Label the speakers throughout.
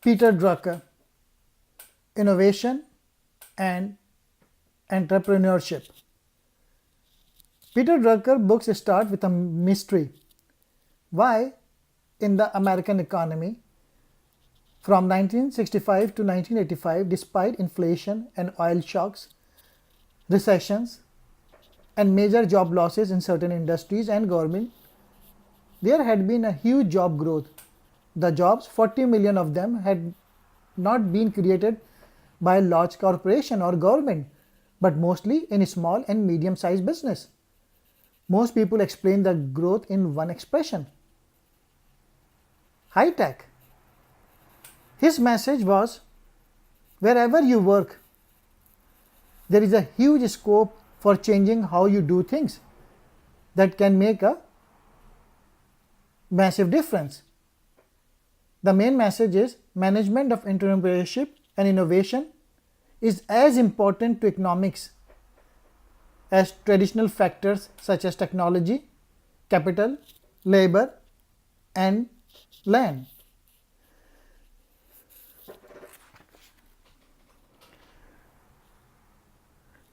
Speaker 1: Peter Drucker, Innovation and Entrepreneurship. Peter Drucker books start with a mystery. Why, in the American economy, from 1965 to 1985, despite inflation and oil shocks, recessions, and major job losses in certain industries and government, there had been a huge job growth. The jobs, 40 million of them, had not been created by a large corporation or government, but mostly in small and medium-sized business. Most people explain the growth in one expression: high tech. His message was, wherever you work, there is a huge scope for changing how you do things that can make a massive difference. The main message is management of entrepreneurship and innovation is as important to economics as traditional factors such as technology, capital, labor, and land.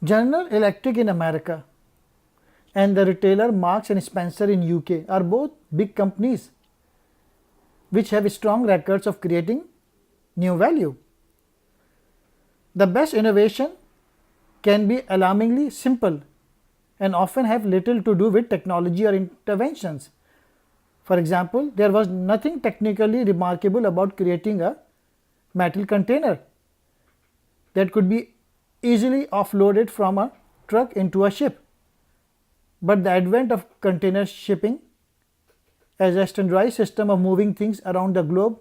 Speaker 1: General Electric in America and the retailer Marks and Spencer in UK are both big companies which have strong records of creating new value. The best innovation can be alarmingly simple and often have little to do with technology or interventions. For example, there was nothing technically remarkable about creating a metal container that could be easily offloaded from a truck into a ship. But the advent of container shipping as a standardized system of moving things around the globe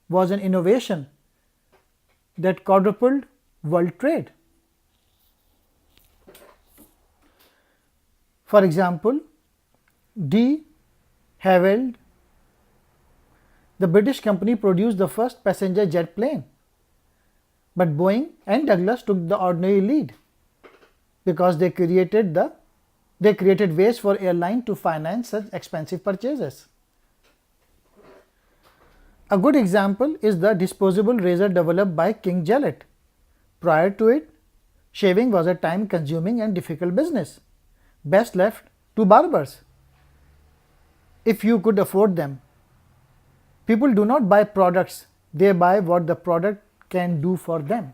Speaker 1: was an innovation that quadrupled world trade. For example, de Havilland, the British company, produced the first passenger jet plane, but Boeing and Douglas took the ordinary lead because they created ways for airlines to finance such expensive purchases. A good example is the disposable razor developed by King Gillette. Prior to it, shaving was a time-consuming and difficult business, best left to barbers, if you could afford them. People do not buy products, they buy what the product can do for them.